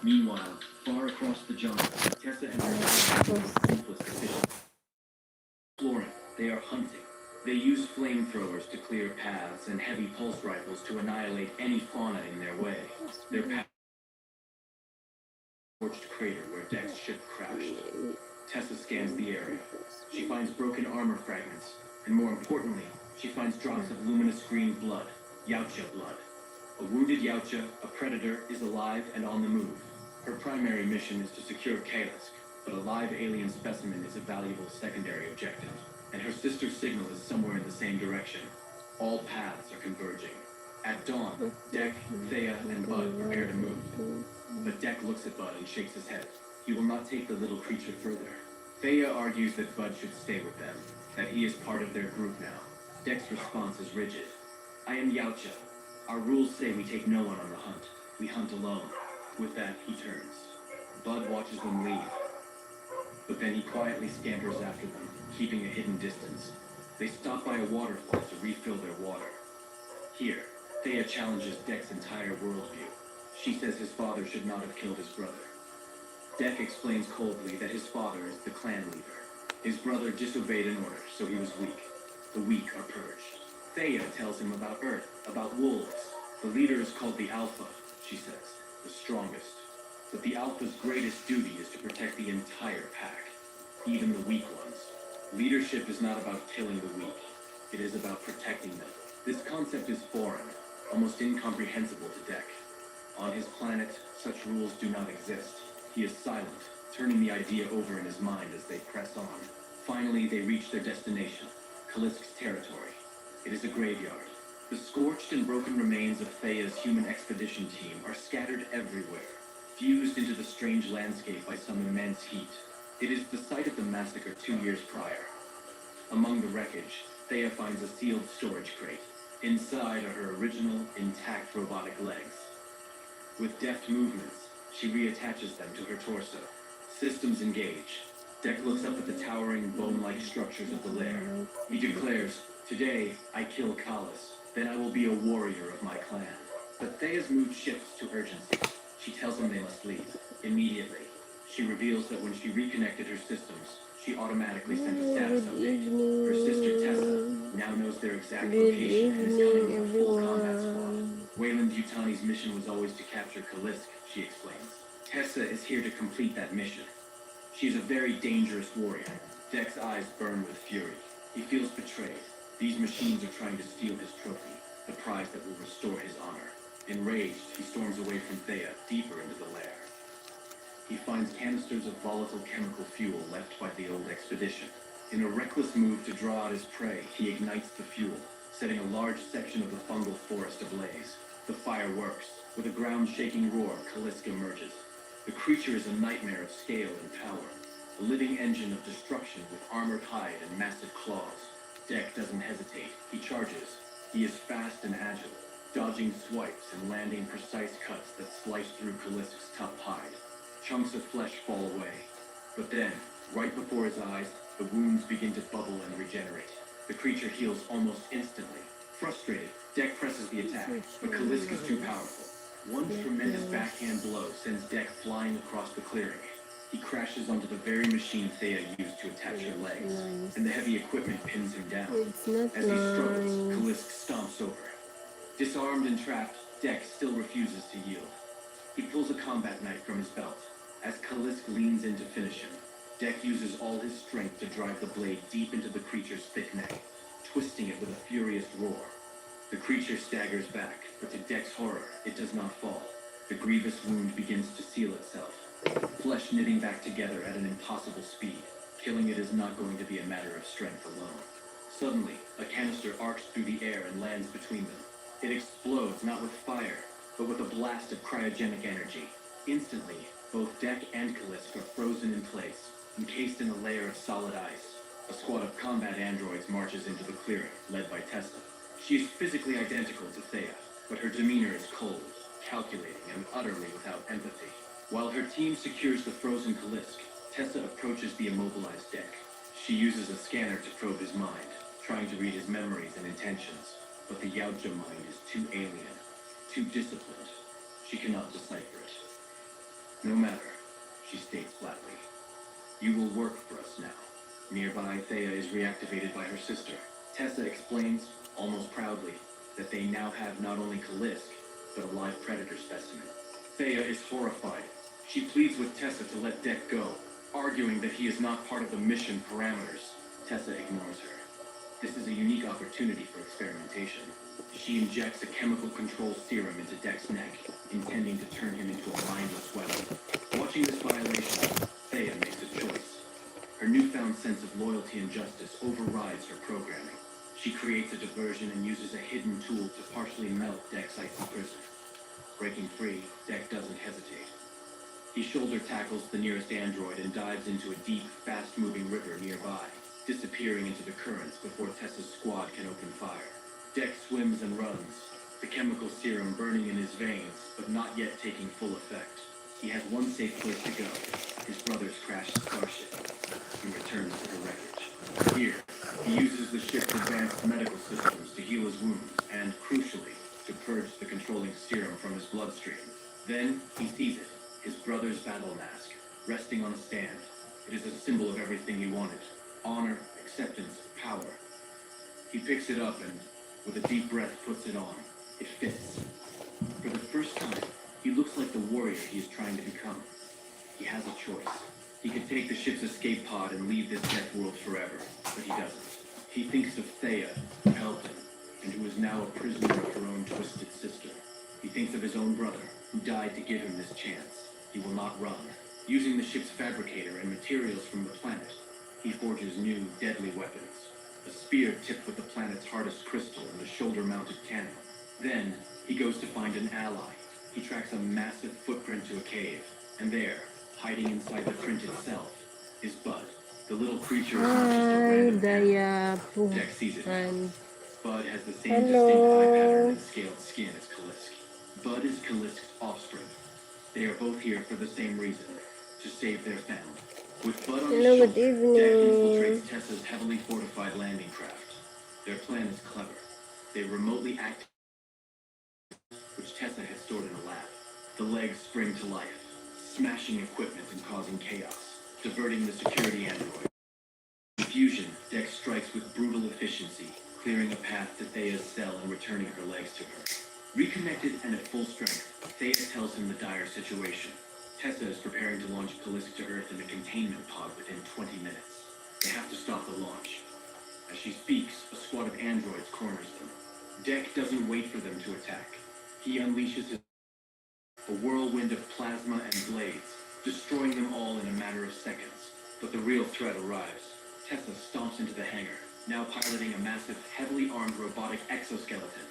Meanwhile, far across the jungle, Tessa and her team are ruthless efficiency. Exploring, they are hunting. They use flamethrowers to clear paths and heavy pulse rifles to annihilate any fauna in their way. Their path scorched crater where Deck's ship crashed. Tessa scans the area. She finds broken armor fragments, and more importantly, she finds drops of luminous green blood, Yautja blood. A wounded Yautja, a predator, is alive and on the move. Her primary mission is to secure Kalisk, but a live alien specimen is a valuable secondary objective, and her sister's signal is somewhere in the same direction. All paths are converging. At dawn, Deck, Thea, and Bud prepare to move. But Deck looks at Bud and shakes his head. He will not take the little creature further. Thea argues that Bud should stay with them, that he is part of their group now. Deck's response is rigid. I am Yautja. Our rules say we take no one on the hunt. We hunt alone. With that, he turns. Bud watches them leave. But then he quietly scampers after them, keeping a hidden distance. They stop by a waterfall to refill their water. Here, Thea challenges Deck's entire worldview. She says his father should not have killed his brother. Deck explains coldly that his father is the clan leader. His brother disobeyed an order, so he was weak. The weak are purged. Thea tells him about Earth, about wolves. The leader is called the Alpha, she says, the strongest. But the Alpha's greatest duty is to protect the entire pack, even the weak ones. Leadership is not about killing the weak. It is about protecting them. This concept is foreign, almost incomprehensible to Deck. On his planet, such rules do not exist. He is silent, turning the idea over in his mind as they press on. Finally, they reach their destination, Kalisk's territory. It is a graveyard. The scorched and broken remains of Thea's human expedition team are scattered everywhere, fused into the strange landscape by some immense heat. It is the site of the massacre 2 years prior. Among the wreckage, Thea finds a sealed storage crate. Inside are her original, intact robotic legs. With deft movements, she reattaches them to her torso. Systems engage. Deck looks up at the towering, bone-like structures of the lair. He declares, "Today, I kill Kalis. Then I will be a warrior of my clan." But Thea's mood shifts to urgency. She tells them they must leave. Immediately, she reveals that when she reconnected her systems, she automatically sent a status update. Her sister Tessa now knows their exact location and is coming with a full combat squad. Wayland Yutani's mission was always to capture Kalisk, she explains. Tessa is here to complete that mission. She is a very dangerous warrior. Deck's eyes burn with fury. He feels betrayed. These machines are trying to steal his trophy, the prize that will restore his honor. Enraged, he storms away from Thea, deeper into the lair. He finds canisters of volatile chemical fuel left by the old expedition. In a reckless move to draw out his prey, he ignites the fuel, setting a large section of the fungal forest ablaze. The fire works. With a ground-shaking roar, Kalisk emerges. The creature is a nightmare of scale and power, a living engine of destruction with armored hide and massive claws. Deck doesn't hesitate. He charges. He is fast and agile, dodging swipes and landing precise cuts that slice through Kalisk's tough hide. Chunks of flesh fall away. But then, right before his eyes, the wounds begin to bubble and regenerate. The creature heals almost instantly. Frustrated, Deck presses the attack, but Kalisk is too powerful. One tremendous backhand blow sends Deck flying across the clearing. He crashes onto the very machine Thea used to attach her legs, and the heavy equipment pins him down. As he struggles, Kalisk stomps over him. Disarmed and trapped, Deck still refuses to yield. He pulls a combat knife from his belt. As Kalisk leans in to finish him, Deck uses all his strength to drive the blade deep into the creature's thick neck, twisting it with a furious roar. The creature staggers back, but to Deck's horror, it does not fall. The grievous wound begins to seal itself, flesh knitting back together at an impossible speed. Killing it is not going to be a matter of strength alone. Suddenly, a canister arcs through the air and lands between them. It explodes not with fire, but with a blast of cryogenic energy. Instantly, both Deck and Kalisk are frozen in place, encased in a layer of solid ice. A squad of combat androids marches into the clearing, led by Tessa. She is physically identical to Thea, but her demeanor is cold, calculating, and utterly without empathy. While her team secures the frozen Kalisk, Tessa approaches the immobilized Deck. She uses a scanner to probe his mind, trying to read his memories and intentions. But the Yautja mind is too alien, too disciplined. She cannot decipher it. No matter, she states flatly. You will work for us now. Nearby, Thea is reactivated by her sister. Tessa explains, almost proudly, that they now have not only Kalisk, but a live predator specimen. Thea is horrified. She pleads with Tessa to let Deck go, arguing that he is not part of the mission parameters. Tessa ignores her. This is a unique opportunity for experimentation. She injects a chemical control serum into Deck's neck, intending to turn him into a mindless weapon. Watching this violation, Thea makes a choice. Her newfound sense of loyalty and justice overrides her programming. She creates a diversion and uses a hidden tool to partially melt Deck's icy prison. Breaking free, Deck doesn't hesitate. He shoulder tackles the nearest android and dives into a deep, fast-moving river nearby, disappearing into the currents before Tessa's squad can open fire. Deck swims and runs, the chemical serum burning in his veins, but not yet taking full effect. He has one safe place to go, his brother's crashed starship. He returns to the wreckage. Here, he uses the ship's advanced medical systems to heal his wounds and, crucially, to purge the controlling serum from his bloodstream. Then, he sees it, his brother's battle mask, resting on a stand. It is a symbol of everything he wanted: honor, acceptance, power. He picks it up and, with a deep breath, puts it on. It fits. For the first time, he looks like the warrior he is trying to become. He has a choice. He could take the ship's escape pod and leave this death world forever, but he doesn't. He thinks of Thea, who helped him, and who is now a prisoner of her own twisted sister. He thinks of his own brother, who died to give him this chance. He will not run. Using the ship's fabricator and materials from the planet, he forges new, deadly weapons. A spear tipped with the planet's hardest crystal and a shoulder-mounted cannon. Then, he goes to find an ally. He tracks a massive footprint to a cave, and there, hiding inside the print itself, is Bud. The little creature is not just a random animal. Deck sees it. Bud has the same distinct eye pattern and scaled skin as Kalisk. Bud is Kalisk's offspring. They are both here for the same reason, to save their family. With Bud on his shoulder, Deck infiltrates Tessa's heavily fortified landing craft. Their plan is clever. They remotely activate which Tessa has stored in a lab. The legs spring to life, smashing equipment and causing chaos, diverting the security android. In fusion, Deck strikes with brutal efficiency, clearing a path to Thea's cell and returning her legs to her. Reconnected and at full strength, Thea tells him the dire situation. Tessa is preparing to launch Kalisk to Earth in a containment pod within 20 minutes. They have to stop the launch. As she speaks, a squad of androids corners them. Deck doesn't wait for them to attack. He unleashes a whirlwind of plasma and blades, destroying them all in a matter of seconds. But the real threat arrives. Tessa stomps into the hangar, now piloting a massive, heavily armed robotic exoskeleton.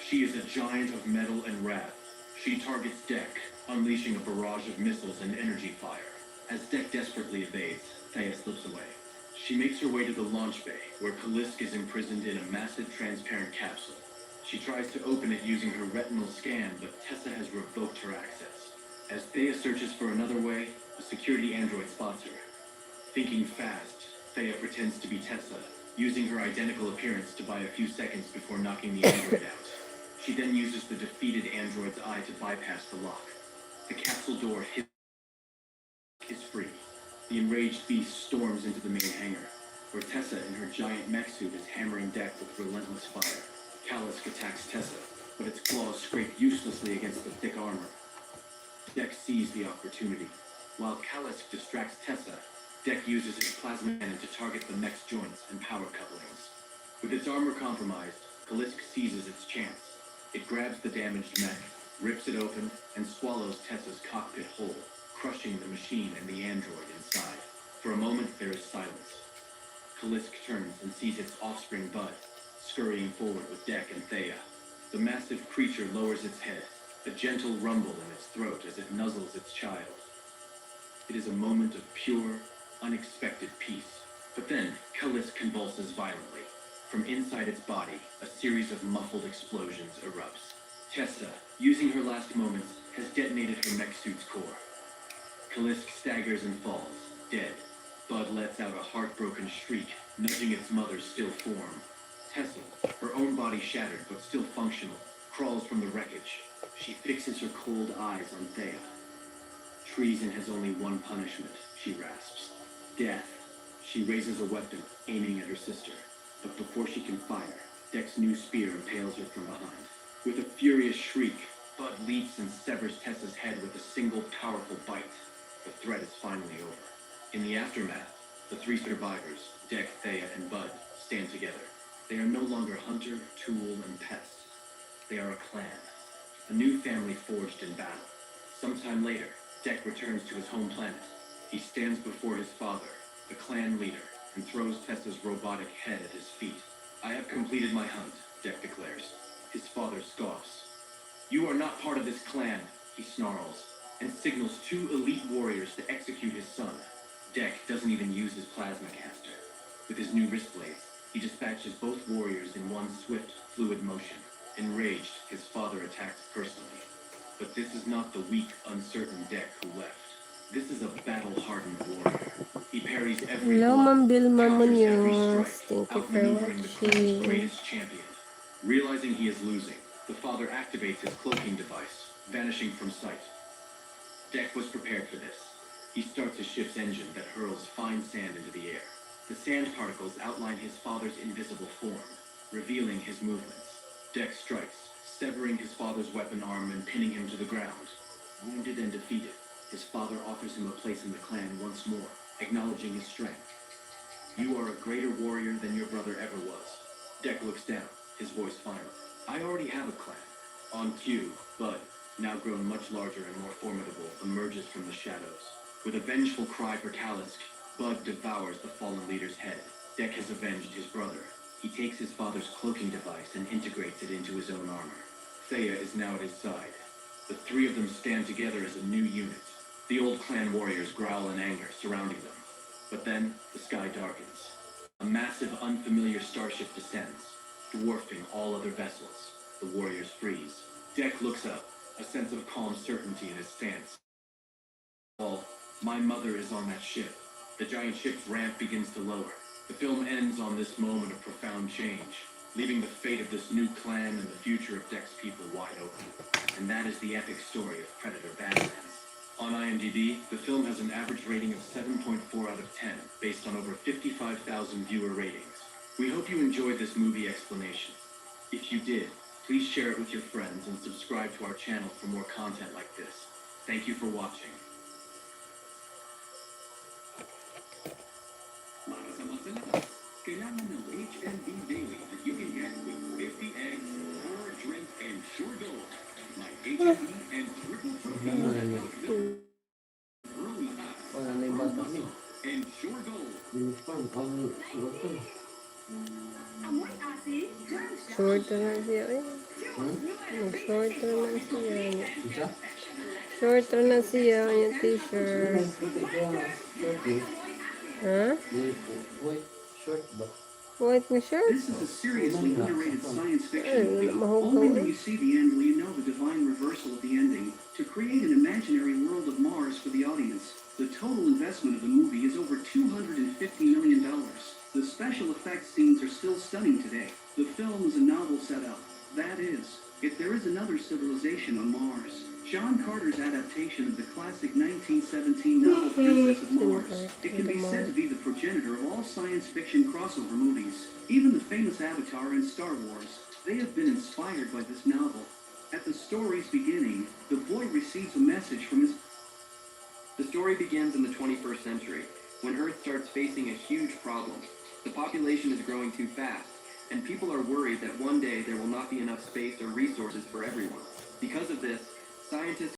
She is a giant of metal and wrath. She targets Deck, unleashing a barrage of missiles and energy fire. As Deck desperately evades, Thea slips away. She makes her way to the launch bay, where Kalisk is imprisoned in a massive transparent capsule. She tries to open it using her retinal scan, but Tessa has revoked her access. As Thea searches for another way, a security android spots her. Thinking fast, Thea pretends to be Tessa, using her identical appearance to buy a few seconds before knocking the android out. She then uses the defeated android's eye to bypass the lock. The capsule door is free. The enraged beast storms into the main hangar, where Tessa in her giant mech suit is hammering Deck with relentless fire. Kalisk attacks Tessa, but its claws scrape uselessly against the thick armor. Deck sees the opportunity. While Kalisk distracts Tessa, Deck uses his plasma cannon to target the mech's joints and power couplings. With its armor compromised, Kalisk seizes its chance. It grabs the damaged mech, rips it open, and swallows Tessa's cockpit whole, crushing the machine and the android inside. For a moment, there is silence. Kalisk turns and sees its offspring Bud, scurrying forward with Deck and Thea. The massive creature lowers its head, a gentle rumble in its throat as it nuzzles its child. It is a moment of pure, unexpected peace. But then, Kalisk convulses violently. From inside its body, a series of muffled explosions erupts. Tessa, using her last moments, has detonated her mech suit's core. Kalisk staggers and falls, dead. Bud lets out a heartbroken shriek, nudging its mother's still form. Tessa, her own body shattered but still functional, crawls from the wreckage. She fixes her cold eyes on Thea. Treason has only one punishment, she rasps. Death. She raises a weapon, aiming at her sister. But before she can fire, Deck's new spear impales her from behind. With a furious shriek, Bud leaps and severs Tessa's head with a single powerful bite. The threat is finally over. In the aftermath, the three survivors, Deck, Thea, and Bud, stand together. They are no longer hunter, tool, and pest. They are a clan. A new family forged in battle. Sometime later, Deck returns to his home planet. He stands before his father, the clan leader, and throws Tessa's robotic head at his feet. I have completed my hunt, Deck declares. His father scoffs. You are not part of this clan, he snarls, and signals two elite warriors to execute his son. Deck doesn't even use his plasma caster. With his new wrist blades, he dispatches both warriors in one swift, fluid motion. Enraged, his father attacks personally. But this is not the weak, uncertain Deck who left. This is a battle-hardened warrior. He parries every Hello, blow, Ma'am Vilma counters every Munoz. strike, Thank you for outmaneuvering the clan's watching. greatest champion. Realizing he is losing, the father activates his cloaking device, vanishing from sight. Deck was prepared for this. He starts his ship's engine that hurls fine sand into the air. The sand particles outline his father's invisible form, revealing his movements. Deck strikes, severing his father's weapon arm and pinning him to the ground. Wounded and defeated, his father offers him a place in the clan once more, acknowledging his strength. You are a greater warrior than your brother ever was. Deck looks down, his voice final. I already have a clan. On cue, Bud, now grown much larger and more formidable, emerges from the shadows. With a vengeful cry for Kalisk, Bud devours the fallen leader's head. Deck has avenged his brother. He takes his father's cloaking device and integrates it into his own armor. Thea is now at his side. The three of them stand together as a new unit. The old clan warriors growl in anger, surrounding them. But then, the sky darkens. A massive, unfamiliar starship descends, dwarfing all other vessels. The warriors freeze. Deck looks up, a sense of calm certainty in his stance. All, my mother is on that ship. The giant ship's ramp begins to lower. The film ends on this moment of profound change, leaving the fate of this new clan and the future of Deck's people wide open. And that is the epic story of Predator Badlands. On IMDb, the film has an average rating of 7.4 out of 10, based on over 55,000 viewer ratings. We hope you enjoyed this movie explanation. If you did, please share it with your friends and subscribe to our channel for more content like this. Thank you for watching. Para sa mga salamat, kailangan ng HNB Daily that you can get with 50 eggs, 4 drink, and sure gold. My HNB and triple protein and sure gold. Short na siya. Short na siya. Short na siya yung t-shirt. Huh? White na shirt? This is a seriously underrated science fiction Ay, movie. mahugaw Only when eh. you see the end will you know the divine reversal of the ending to create an imaginary world of Mars for the audience. The total investment of the movie is over $250 million. The special effects scenes are still stunning today. The film is a novel setup. That is, if there is another civilization on Mars. John Carter's adaptation of the classic 1917 novel Princess of Mars. It can be said to be the progenitor of all science fiction crossover movies. Even the famous Avatar and Star Wars, they have been inspired by this novel. At the story's beginning, the boy receives a message from his... The story begins in the 21st century, when Earth starts facing a huge problem. The population is growing too fast, and people are worried that one day there will not be enough space or resources for everyone. Because of this, scientists